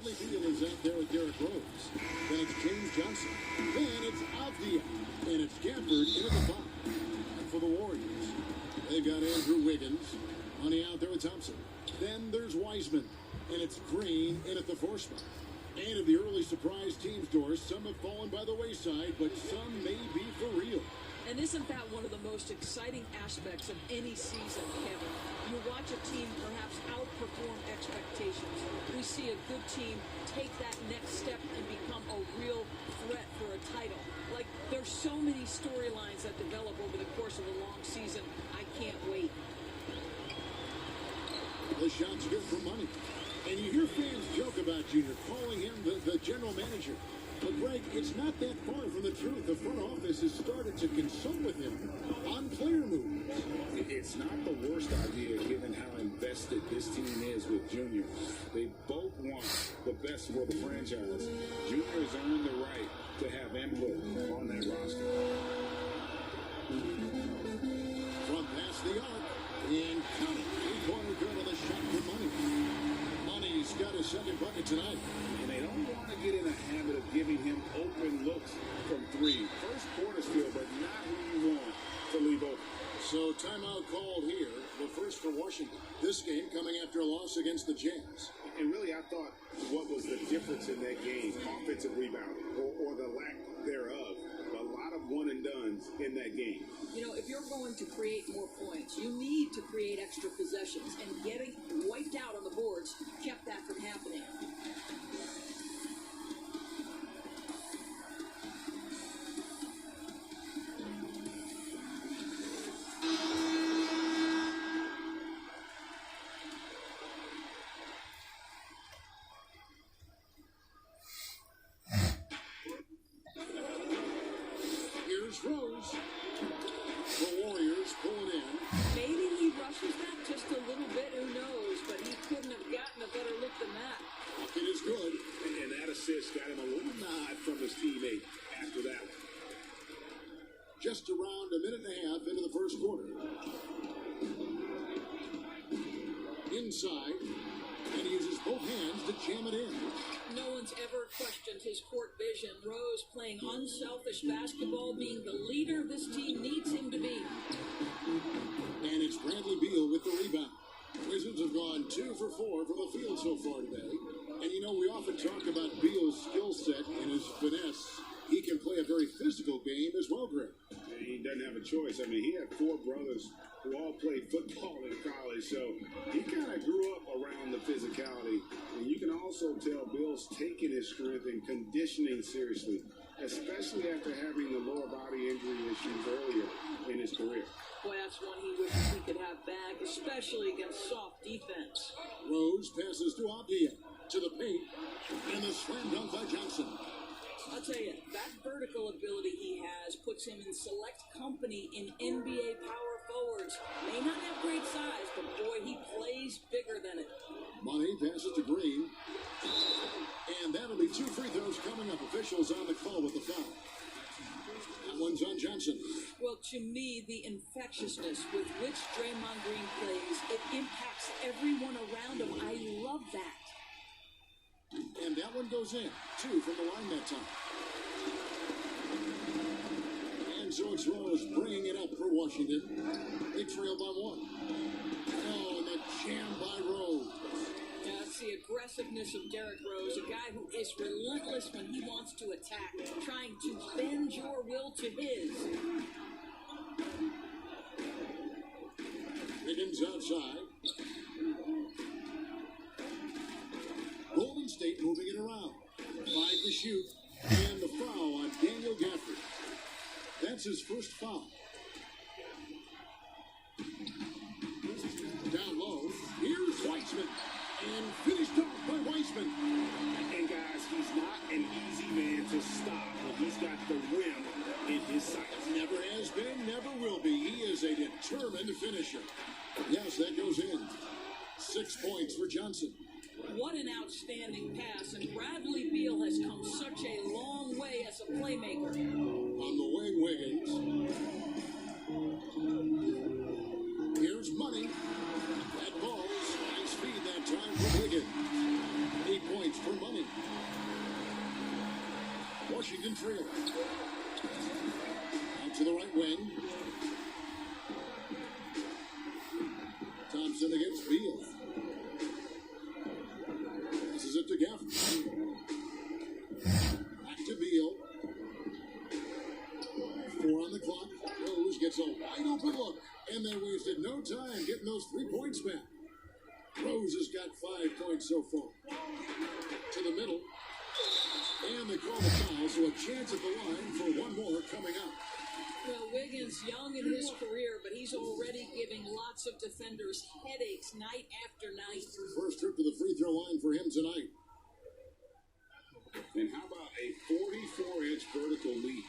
Bradley Beal is out there with Derrick Rose. Then it's James Johnson. Then it's Avdia. And it's Gafford in at the top. And for the Warriors, they've got Andrew Wiggins. Money out there with Thompson. Then there's Wiseman. And it's Green in at the 4 spot. And of the early surprise teams, Doris, some have fallen by the wayside, but some may be for real. And isn't that one of the most exciting aspects of any season, Kevin? You watch a team perhaps outperform expectations. We see a good team take that next step and become a real threat for a title. Like, there's so many storylines that develop over the course of a long season. I can't wait. The shot's good for money. And you hear fans joke about Junior, calling him the general manager. But, Greg, it's not that far from the truth. The front office has started to consult with him on player moves. It's not the worst idea given how invested this team is with Junior. They both want the best for the franchise. Junior has earned the right to have input on that roster. From past the arc, and counting. 3-pointer good on the shot for money. Money's got his second bucket tonight. And they don't want to get in a habit of giving him open looks from 3. First quarter still, but not who you want to leave open. So timeout called here, the first for Washington. This game coming after a loss against the Jazz. And really, I thought what was the difference in that game, offensive rebounding, or the lack thereof. A lot of one-and-dones in that game. You know, if you're going to create more points, you need to create extra possessions. And getting wiped out on the boards kept that from happening. Rose. The Warriors pull it in. Maybe he rushes that just a little bit, who knows, but he couldn't have gotten a better look than that. It is good. And that assist got him a little nod from his teammate after that one. Just around a minute and a half into the first quarter. Inside, and he uses both hands to jam it in. No one's ever questioned his court vision. Rose playing unselfish basketball, being the leader this team needs him to be. And it's Bradley Beal with the rebound. Wizards have gone 2 for 4 from the field so far today. And you know, we often talk about Beal's skill set and his finesse. He can play a very physical game as well, Greg. He doesn't have a choice. I mean, he had 4 brothers who all played football in college, so he kind of grew up around the physicality. And you can also tell Bill's taking his strength and conditioning seriously, especially after having the lower body injury issues earlier in his career. Boy, that's one he wishes he could have back, especially against soft defense. Rose passes to Avdia, to the paint, and the slam dunk by Johnson. I'll tell you, that vertical ability he has puts him in select company in NBA power forwards. May not have great size, but boy, he plays bigger than it. Money passes to Green. And that'll be 2 free throws coming up. Officials on the call with the foul. That one's on Johnson. Well, to me, the infectiousness with which Draymond Green plays, it impacts everyone around him. I love that. And that one goes in. 2 from the line that time. And so it's Rose bringing it up for Washington. They trail by 1. Oh, and the jam by Rose. That's the aggressiveness of Derrick Rose, a guy who is relentless when he wants to attack, trying to bend your will to his. Wiggins outside. Golden State moving it around. 5 to shoot. And the foul on Daniel Gafford. That's his first foul. Down low. Here's Weissman. And finished off by Weissman. And guys, he's not an easy man to stop when he's got the rim in his sights. Never has been, never will be. He is a determined finisher. Yes, that goes in. 6 points for Johnson. What an outstanding pass, and Bradley Beal has come such a long way as a playmaker. On the wing, Wiggins. Here's Money. That ball's nice feed that time for Wiggins. 8 points for Money. Washington trail. Out to the right wing. Thompson against Beal. Passes it to Gaffney. Back to Beal. 4 on the clock. Rose gets a wide open look. And they wasted no time getting those 3 points back. Rose has got 5 points so far. To the middle. And they call the foul, so a chance at the line for one more coming up. Well, Wiggins, young in his career, but he's already giving lots of defenders headaches night after night. First trip to the free throw line for him tonight. And how about a 44-inch vertical leap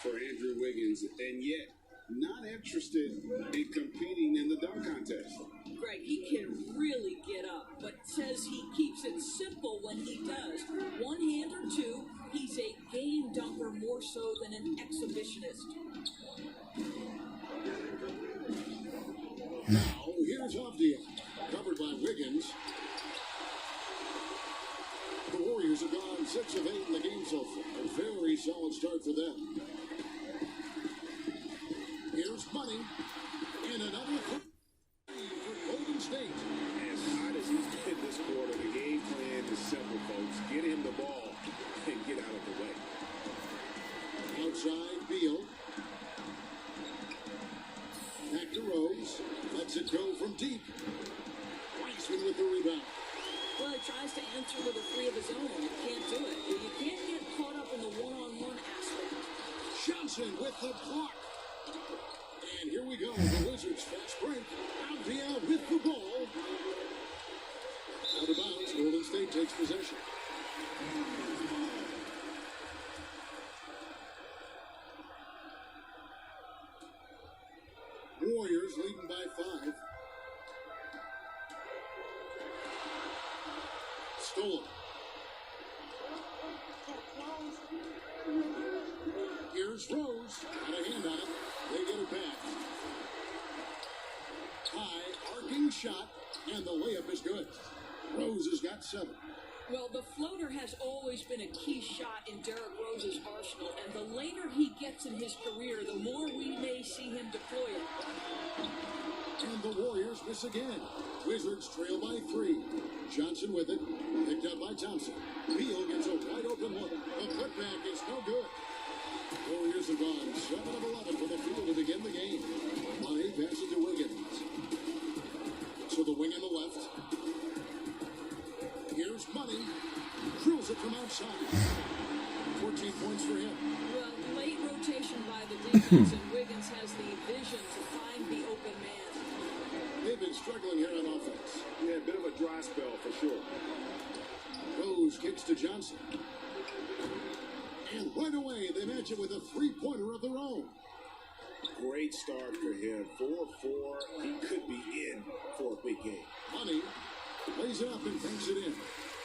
for Andrew Wiggins, and yet not interested in competing in the dunk contest? Greg, he can really get up, but says he keeps it simple when he does. One hand or two, he's a game dunker more so than an exhibitionist. Now, here's Avdia, covered by Wiggins. The Warriors have gone 6 of 8 in the game so far. A very solid start for them. Here's Money, and another for Golden State. As hot as he's been this quarter, the game plan is simple, folks. Get him the ball and get out of the way. Outside, Beal. Back to Rose. Lets it go from deep. Weissman with the rebound. Well, he tries to answer with a 3 of his own. You can't do it. You can't get caught up in the one-on-one aspect. Johnson with the block. And here we go. The Wizards fast break. Avdia with the ball. Out of bounds. Golden State takes possession. Warriors leading by 5. Stolen. Here's Rose. Got a hand on it. They get it back. High, arcing shot, and the layup is good. Rose has got 7. Well, the floater has always been a key shot in Derrick Rose's arsenal, and the later he gets in his career, the more we may see him deploy it. And the Warriors miss again. Wizards trail by 3. Johnson with it. Picked up by Thompson. Beal gets a wide open look. The putback is no good. Warriors have gone 7 of 11 from the field to begin the game. Money passes to Wiggins. So the wing on the left. Here's Money. Drills it from outside. 14 points for him. Well, late rotation by the defense, and Wiggins has the vision to find the open man. They've been struggling here on offense. Yeah, a bit of a dry spell for sure. Rose kicks to Johnson. And right away, they match it with a 3-pointer of their own. Great start for him. 4-4. He could be in for a big game. Money lays it up and banks it in.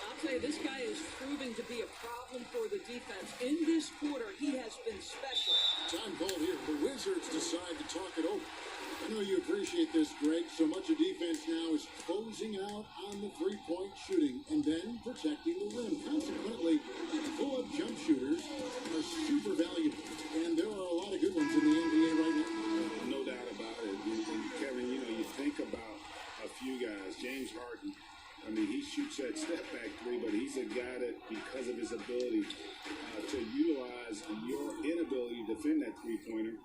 I'll tell you, this guy is proving to be a problem for the defense. In this quarter, he has been special. Time called here. The Wizards decide to talk it over. I know you appreciate this, Greg. So much of defense now is closing out on the 3-point shooting and then protecting the rim. Consequently, pull-up jump shooters are super valuable. And there are a lot of good ones in the NBA right now. No doubt about it. And Kevin, you think about a few guys. James Harden. I mean, he shoots that step-back 3, but he's a guy that, because of his ability to utilize your inability to defend that 3-pointer,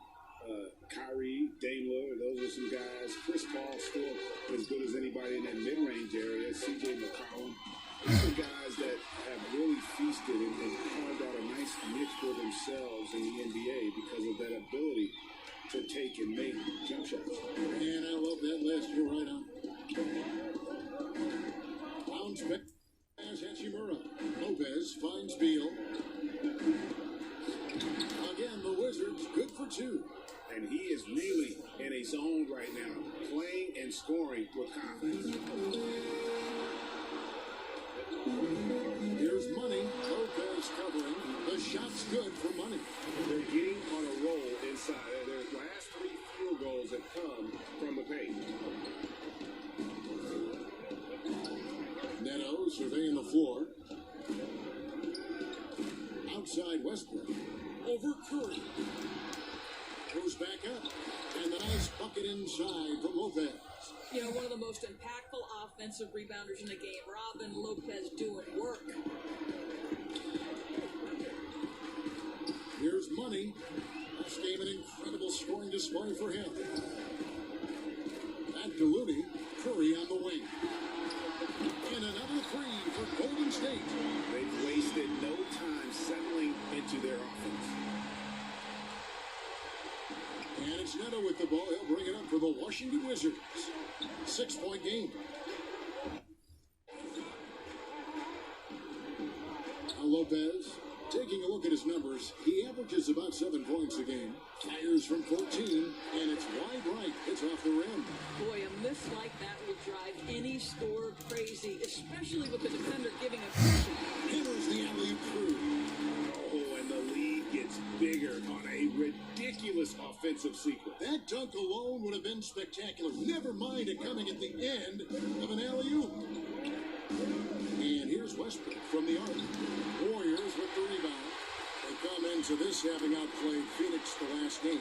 Kyrie, Dame Lillard, those are some guys. Chris Paul still as good as anybody in that mid-range area. C.J. McCollum. These are guys that have really feasted and carved out a nice niche for themselves in the NBA because of that ability to take and make jump shots. And I love that list. You're right on. Bounce back as Hachimura. Lopez finds Beal. Again, the Wizards good for 2. And he is really in a zone right now, playing and scoring with confidence. Here's Money. Lopez covering. The shot's good for Money. They're getting on a roll inside. Their last 3 field goals have come from the paint. Neto surveying the floor. outside Westbrook. Over Curry. Goes back up. And the nice bucket inside from Lopez. You know, one of the most impactful offensive rebounders in the game. Robin Lopez doing work. Here's Money. Last game, an incredible scoring display for him. Back to Looney. Curry on the wing. And another three for Golden State. They've wasted no time settling into their offense. And it's Neto with the ball. He'll bring it up for the Washington Wizards. 6-point game. Now Lopez, taking a look at his numbers, he averages about 7 points a game. Fires from 14, and it's wide right. It's off the rim. Boy, a miss like that will drive any scorer crazy, especially with the defender giving a cushion. Hammers the alley through. Oh, and the lead gets bigger on a ridiculous offensive sequence. That dunk alone would have been spectacular. Never mind it coming at the end of an alley-oop. And here's Westbrook from the arc. Warriors with the rebound. They come into this having outplayed Phoenix the last game.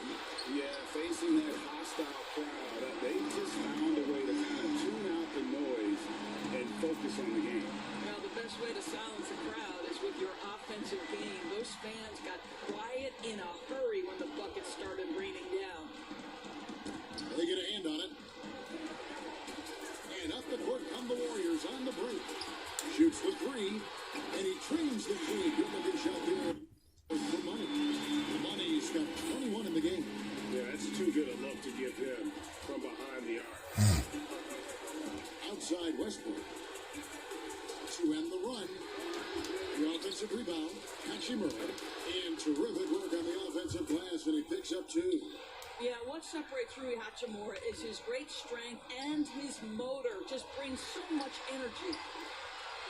Yeah, facing that hostile crowd, they just found a way to kind of tune out the noise and focus on the game. Well, the best way to silence a crowd is with your offensive game. Those fans got quiet in a hurry when the buckets started raining down. They get a hand on it. And up the court come the Warriors on the break. Shoots the three, and he trains the three. Good looking shot there for Money. Money's got 21 in the game. Yeah, that's too good a look to give him from behind the arc. Outside Westbrook. To end the run. The offensive rebound. Hachimura. And terrific work on the offensive glass, and he picks up 2. Yeah, what separates Rui Hachimura is his great strength and his motor. Just brings so much energy.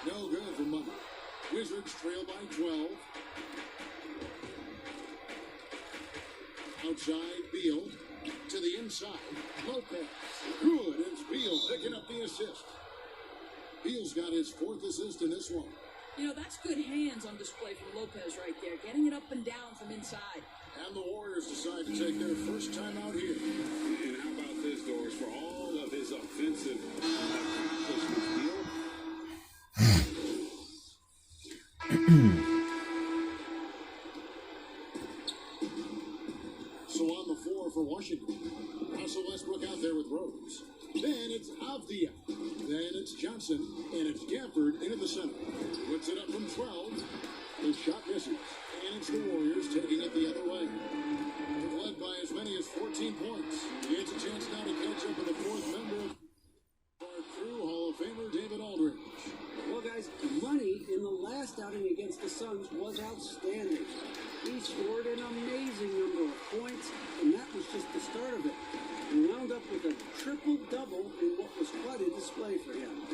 No good for Money. Wizards trail by 12. Outside, Beal. To the inside, Lopez. Good, it's Beal picking up the assist. Beal's got his 4th assist in this one. You know, that's good hands on display from Lopez right there. Getting it up and down from inside. And the Warriors decide to take their first time out here. And how about this, Doris? For all of his offensive accomplishments, Beal. So on the floor for Washington, Russell Westbrook out there with Rose. Then it's Avdia. Then it's Johnson. And it's Gafford into the center. Puts it up from 12. The shot misses. And it's the Warriors taking it the other way. They've led by as many as 14 points. He has a chance now to catch up with the 4th member of our crew, Hall of Famer David Aldridge. Well, guys, Money in the last outing against the Suns was outstanding. He scored an amazing number of points, and that was just the start of it. He wound up with a triple-double in what was quite a display for him.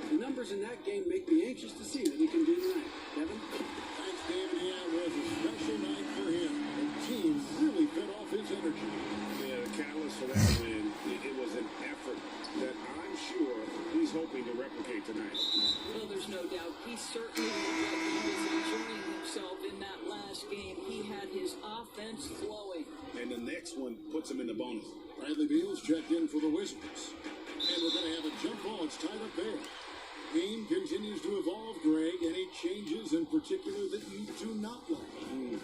The numbers in that game make me anxious to see what he can do tonight. Kevin? Thanks, David. Yeah, it was a special night for him. The team really fed off his energy. Yeah, the catalyst for that win, it was an effort that I'm sure he's hoping to replicate tonight. Well, there's no doubt. He certainly looked like he was enjoying himself in that last game. He had his offense flowing. And the next one puts him in the bonus. Bradley Beal's checked in for the Wizards. And we're going to have a jump ball. It's tied up there. Game continues to evolve, Greg. Any changes in particular that you do not like?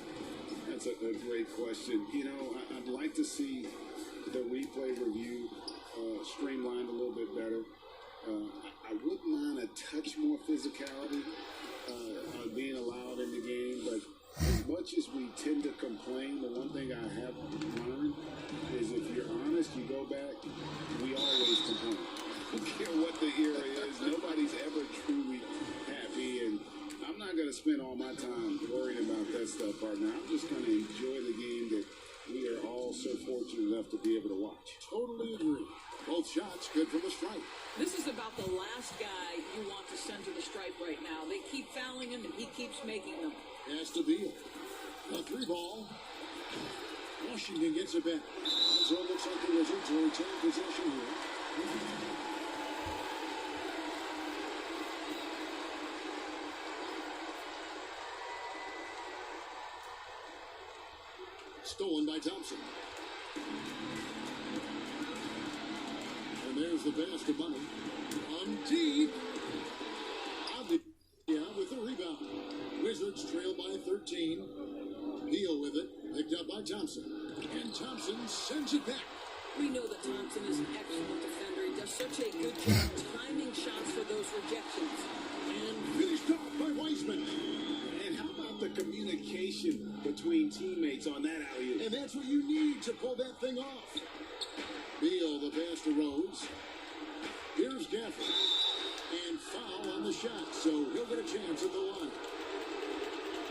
That's a great question. You know, I'd like to see the replay review streamlined a little bit better. I wouldn't mind a touch more physicality being allowed in the game, but as much as we tend to complain, the one thing I have learned is if you're honest, you go back, we always complain. I don't care what the era is, nobody's ever truly happy, and I'm not going to spend all my time worrying about that stuff, partner. I'm just going to enjoy the game that we are all so fortunate enough to be able to watch. Totally agree. Both shots good from the stripe. This is about the last guy you want to send to the stripe right now. They keep fouling him, and he keeps making them. Pass to Beal. A 3-ball. Washington gets it back. So it looks like the Wizards will retain possession here. Stolen by Thompson. And there's the pass to Money. On deep. Avdia with the rebound. Wizards trail by 13. Beal with it. Picked up by Thompson. And Thompson sends it back. We know that Thompson is an excellent defender. He does such a good job timing shots for those rejections. And finished off by Wiseman. And how about the communication between teammates on that alley-oop? And that's what you need to pull that thing off. Beal, the pass to Rose. Here's Gafford. And foul on the shot, so he'll get a chance at the line.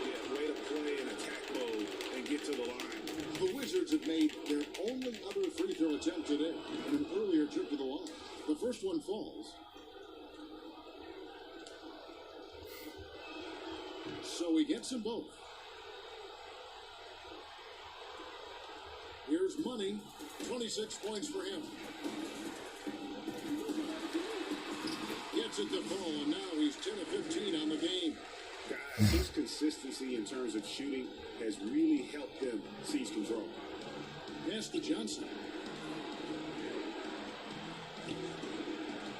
Yeah, way to play in attack mode and get to the line. The Wizards have made their only other free throw attempt today in an earlier trip to the line. The first one falls. So he gets them both. Here's Money. 26 points for him. Gets it to fall, and now he's 10 of 15 on the game. Guys, his consistency in terms of shooting has really helped them seize control. Pass to Johnson.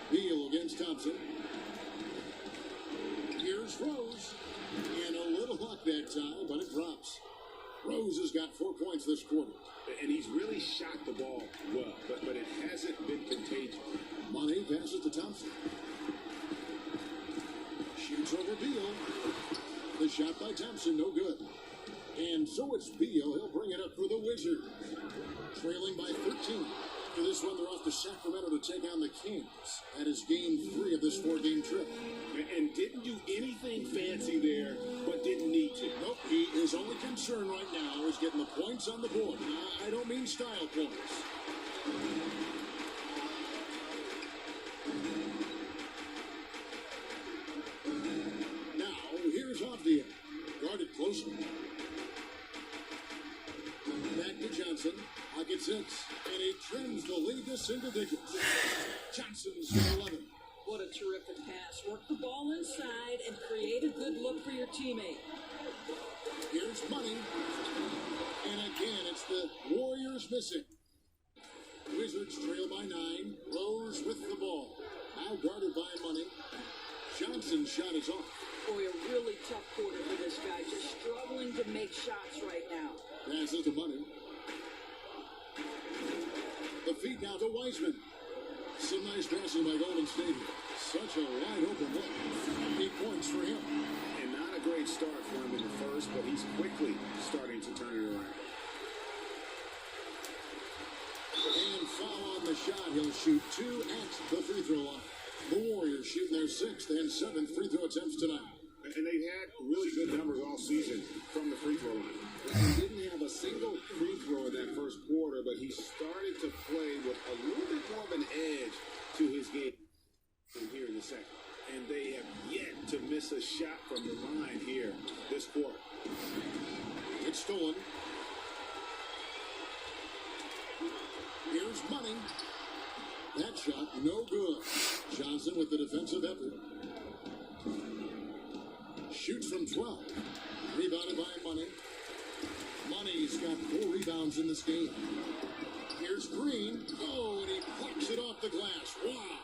Beal against Thompson. Here's Rose. And a little luck that time, but it drops. Rose has got 4 points this quarter. And he's really shot the ball well, but it hasn't been contagious. Money passes to Thompson. Shoots over Beal. The shot by Thompson, no good. And so it's Beal. He'll bring it up for the Wizards. Trailing by 13. For this one, they're off to Sacramento to take on the Kings. That is game 3 of this 4-game trip. And didn't do anything fancy there, but didn't need to. Nope, his only concern right now is getting the points on the board. I don't mean style points. Now, here's Avdia. Guarded closely. Back to Johnson. Pocket 6. And he trims the lead to single digits. Johnson's got 11. What a terrific pass. Work the ball inside and create a good look for your teammate. Here's Money. And again, it's the Warriors missing. Wizards trail by 9. Rose with the ball. Now guarded by Money. Johnson's shot is off. Boy, a really tough quarter for this guy. Just struggling to make shots right now. Passes to Money. The feed now to Wiseman. Some nice passing by Golden State. Such a wide open look. 8 points for him. And not a great start for him in the first, but he's quickly starting to turn it around. And foul on the shot. He'll shoot 2 at the free throw line. The Warriors shooting their 6th and 7th free throw attempts tonight. And they've had really good numbers all season from the free throw line. He didn't have a single free throw in that first quarter, but he started to play with a little bit more of an edge to his game here in the second. And they have yet to miss a shot from the line here this quarter. It's stolen. Here's Money. That shot, no good. Johnson with the defensive effort. Shoots from 12. Rebounded by Money. Money's got 4 rebounds in this game. Here's Green. Oh, and he plucks it off the glass. Wow.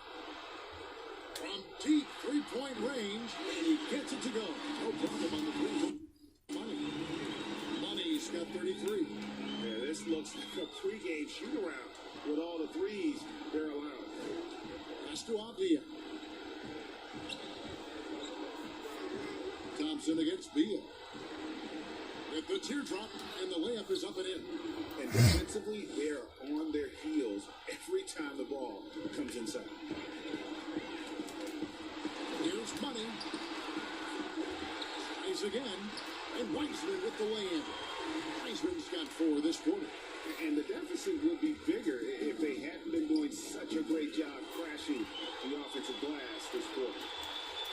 From deep 3-point range, and he gets it to go. No problem on the three. Money. Money's got 33. Yeah, this looks like a pregame shoot-around with all the threes they're allowed. Pass to Avdia. Thompson against Beal. With the teardrop, and the layup is up and in. And defensively, they're on their heels every time the ball comes inside. Here's Money. Tries again. And Wiseman with the lay-in. Wiseman's got 4 this quarter. And the deficit would be bigger if they hadn't been doing such a great job crashing the offensive glass this quarter.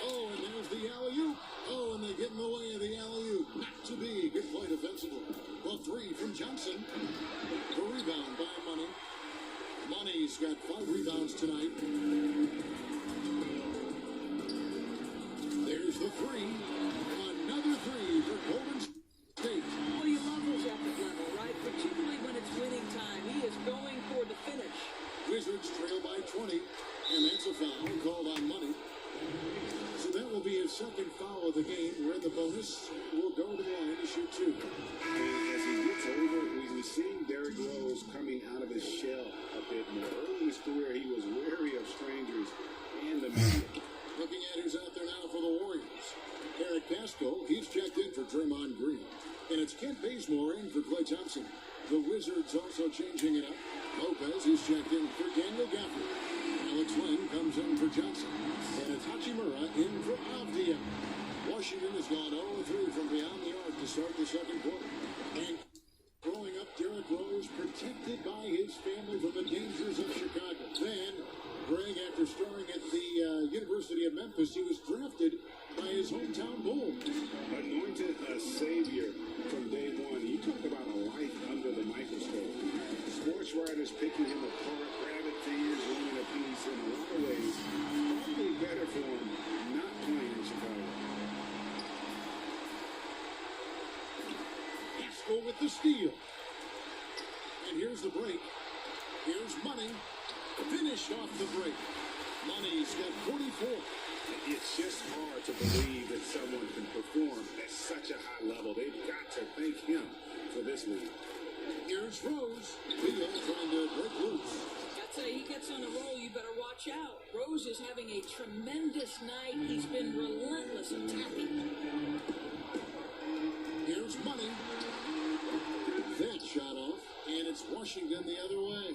Oh, and there's the alley-oop. Oh, and they get in the way of the alley-oop. Not to be. Good play defensively. Well, 3 from Johnson. The rebound by Money. Money's got 5 rebounds tonight. There's the 3. Another 3 for Golden State. Oh, you love those at the level, right? For the bonus will go to the line to shoot 2. And as he gets older, we've seen Derrick Rose coming out of his shell a bit more. Early in his career, he was wary of strangers and the media. Looking at who's out there now for the Warriors. Eric Pascal, he's checked in for Draymond Green. And it's Kent Bazemore in for Klay Thompson. The Wizards also changing it up. Lopez is checked in for Daniel Gafford. Alex Len comes in for Johnson. And it's Hachimura in for Avdia. Washington has gone 0-3 from beyond the arc to start the second quarter. And growing up, Derrick Rose protected by his family from the dangers of Chicago. Then, Greg, after starring at the University of Memphis, he was drafted by his hometown Bulls. Anointed a savior from day one. You talk about a life under the microscope. Sports writers picking him apart, rabid fans wanting a piece. In a lot of ways, probably better for him not playing in Chicago. Pascal with the steal. And here's the break. Here's Money. Finished off the break. Money's got 44. It's just hard to believe that someone can perform at such a high level. They've got to thank him for this lead. Here's Rose. Beal trying to break loose. I'd say he gets on a roll, you better watch out. Rose is having a tremendous night. He's been relentless attacking. Here's Money. That shot off, and it's Washington the other way.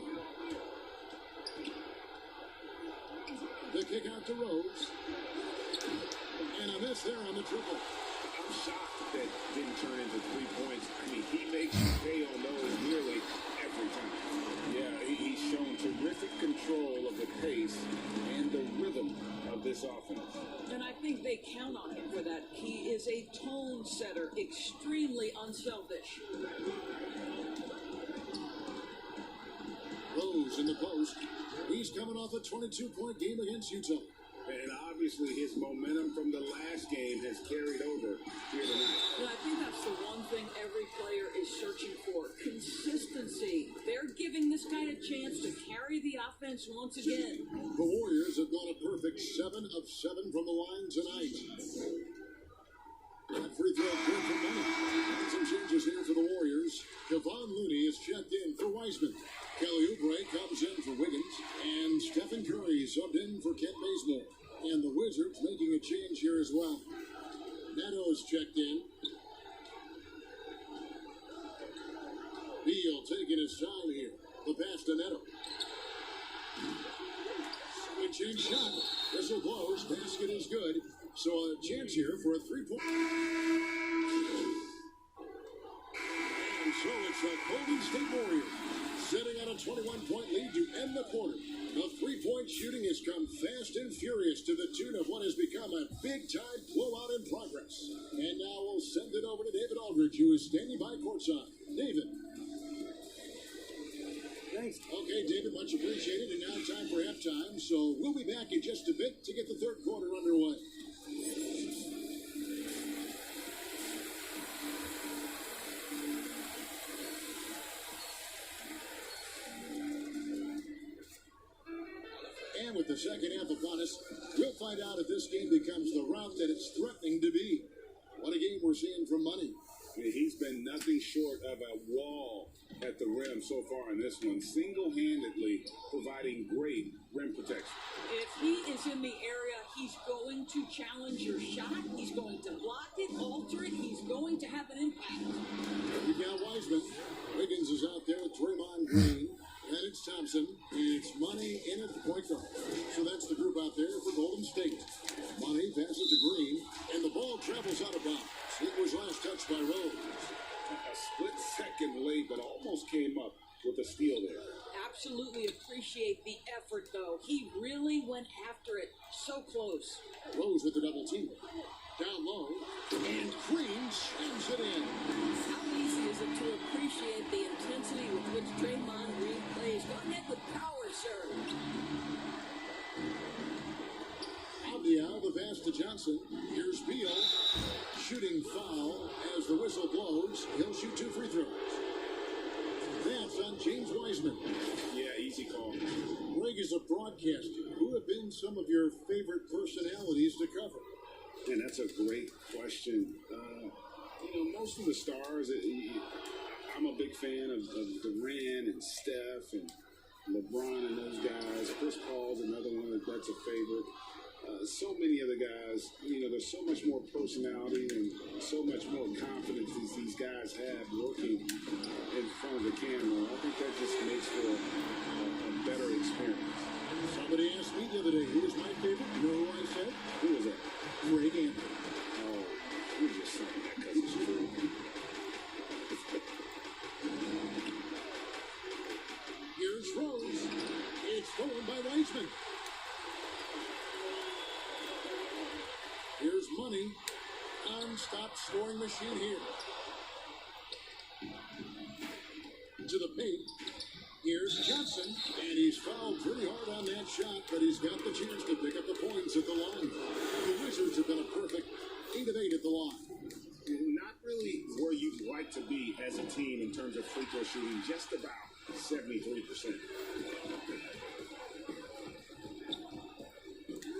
The kick out to Rose. And a miss there on the triple. I'm shocked that didn't turn into 3 points. I mean, he makes you pay on those nearly every time. Yeah, he's shown terrific control of the pace and the rhythm of this offense. And I think they count on him for that. He is a tone setter, extremely unselfish. Rose in the post. He's coming off a 22-point game against Utah. And obviously his momentum from the last game has carried over here tonight. And I think that's the one thing every player is searching for. Consistency. They're giving this guy a chance to carry the offense once again. The Warriors have gone a perfect 7 of 7 from the line tonight. That free throw good for Money. And some changes here for the Warriors. Kevon Looney is checked in for Wiseman. Kelly Oubre comes in for Wiggins. And Stephen Curry subbed in for Kent Bazemore. And the Wizards making a change here as well. Neto's checked in. Beal taking his time here. The pass to Neto. Switching shot. Whistle blows. Basket is good. So a chance here for a 3-point. And so it's the Golden State Warriors sitting on a 21-point lead to end the quarter. The three-point shooting has come fast and furious to the tune of what has become a big-time blowout in progress. And now we'll send it over to David Aldridge, who is standing by courtside. David. Thanks. Okay, David, much appreciated. And now time for halftime. So we'll be back in just a bit to get the third quarter underway. And with the second half upon us, we'll find out if this game becomes the route that it's threatening to be. What a game we're seeing from Money. He's been nothing short of a wall at the rim so far in this one, single-handedly providing great rim protection. If he is in the area, he's going to challenge your shot. He's going to block it, alter it. He's going to have an impact. We got Wiseman. Wiggins is out there with Draymond Green. And it's Thompson. And it's Money in at the point guard. So that's the group out there for Golden State. Money passes to Green. And the ball travels out of bounds. It was last touched by Rose. A split second late, but almost came up with a steal there. Absolutely appreciate the effort, though. He really went after it. So close. Rose with the double team. Down low. And Green slams it in. How easy is it to appreciate the intensity with which Draymond Green plays? Go ahead with power, sir. Abdiel, the pass to Johnson. Here's Beal. Shooting foul as the whistle blows. He'll shoot 2 free throws. That's on James Wiseman. Yeah, easy call. Greg is a broadcaster. Who have been some of your favorite personalities to cover? And that's a great question. most of the stars, I'm a big fan of Durant and Steph and LeBron and those guys. Chris Paul's another one that's a favorite. So many of the guys, there's so much more personality and so much more confidence these guys have working in front of the camera. I think that just makes for a better experience. Somebody asked me the other day, who was my favorite? You know who I said? Who was that? Greg Anthony. Oh, you're just saying that because it's true. Here's Rose. It's stolen by Weisman. Here's Money. Non-stop scoring machine here. To the paint. Here's Johnson. And he's fouled pretty hard on that shot, but he's got the chance to pick up the points at the line. The Wizards have been a perfect 8 of 8 at the line. Not really where you'd like to be as a team in terms of free throw shooting, just about 73%.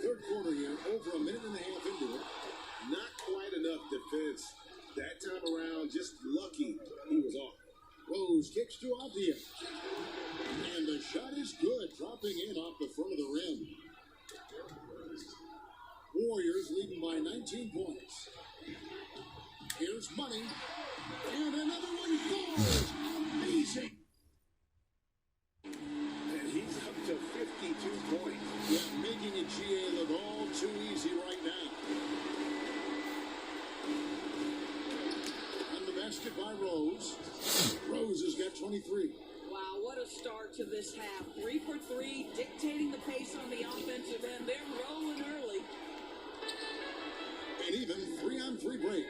Third quarter here, over a minute and a half into it. Not quite enough defense. That time around, just lucky he was off. Rose kicks to Avdia. And the shot is good, dropping in off the front of the rim. Warriors leading by 19 points. Here's Money. And another one falls. Amazing. And he's up to 52 points. Yeah, making it GA look all too easy right now. On the basket by Rose. Rose has got 23. Wow, what a start to this half. 3 for 3, dictating the pace on the offensive end. They're rolling early. And even 3-on-3 break.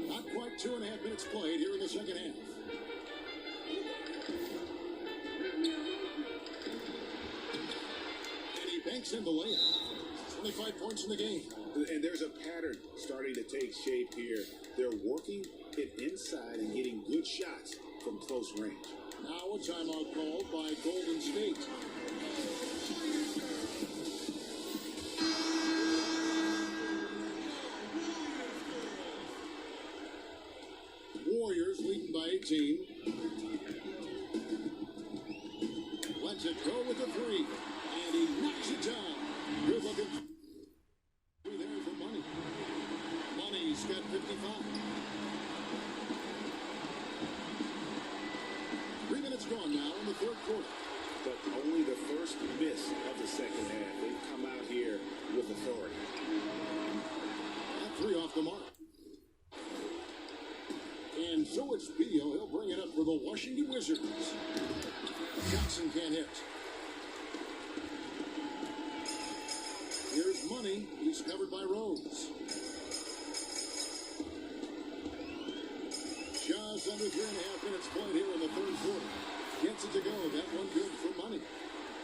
Not quite 2.5 minutes played here in the second half. And he banks in the layup. 25 points in the game. And there's a pattern starting to take shape here. They're working it inside and getting good shots from close range. Now a timeout called by Golden State. Warriors leading by 18. Lets it go with a 3. And he knocks it down. Good looking. There for Money. Money's got 55. 3 minutes gone now in the third quarter. But only the first miss of the second half. They've come out here with authority. That 3 off the mark. And so it's Beal. He'll bring it up for the Washington Wizards. Johnson can't hit. Here's Money. He's covered by Rose. Just under 3.5 minutes played here in the third quarter. Gets it to go. That one good for Money.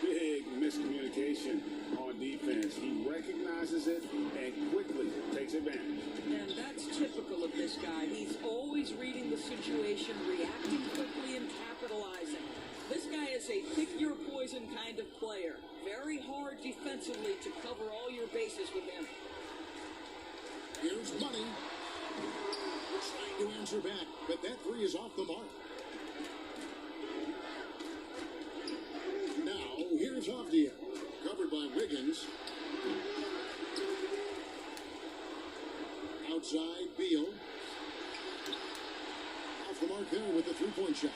Big miscommunication on defense. He recognizes it and quickly takes advantage. And that's typical of this guy. He's always reading the situation, reacting quickly, and capitalizing. This guy is a pick-your-poison kind of player. Very hard defensively to cover all your bases with him. Here's Money. Trying to answer back, but that 3 is off the mark. Now, here's Avdia. Covered by Wiggins. Outside, Beal. Off the mark there with the 3-point shot.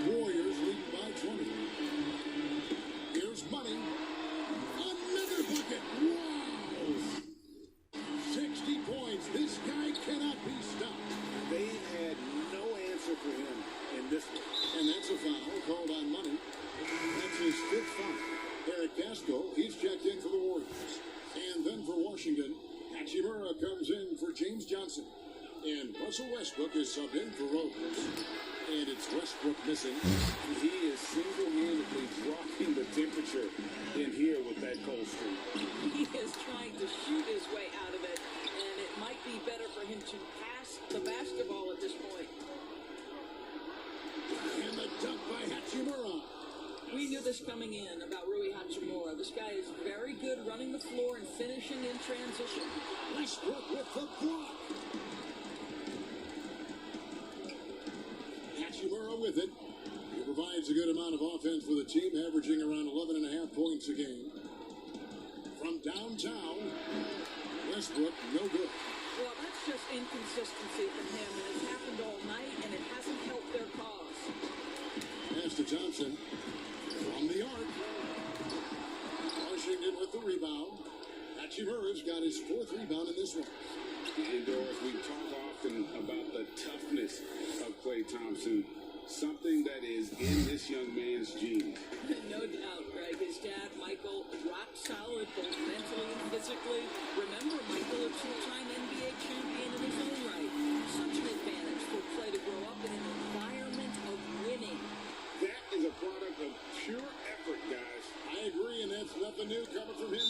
Warriors leading by 20. Here's Money. Another bucket. Wow! 60 points. This guy cannot be stopped. They've had no answer for him in this one. And that's a foul called on Money. That's his 5th foul. Eric Gasco, he's checked in for the Warriors. And then for Washington, Hachimura comes in for James Johnson. And Russell Westbrook is subbed in for Rose. And it's Westbrook missing. He is single-handedly dropping the temperature in here with that cold streak. He is trying to shoot his way out of it, and it might be better for him to pass the basketball at this point. And the dunk by Hachimura. We knew this coming in about Rui Hachimura. This guy is very good running the floor and finishing in transition. Westbrook with the block. Hachimura with it. He provides a good amount of offense for the team, averaging around 11.5 points a game. From downtown, Westbrook, no good. Well, that's just inconsistency from him, and it's happened all night, and it hasn't helped their cause. Pass to Johnson. From the arc. Washington with the rebound. Hachimura's got his 4th rebound in this one. And Doris, we talk often about the toughness of Klay Thompson, something that is in this young man's genes. No doubt, Greg. His dad, Michael, rock solid both mentally and physically. Remember, Michael, a two-time NBA champion in his own right. Such an advantage for Klay to grow up in an environment of winning. That is a product of pure effort, guys. I agree, and that's nothing new coming from him.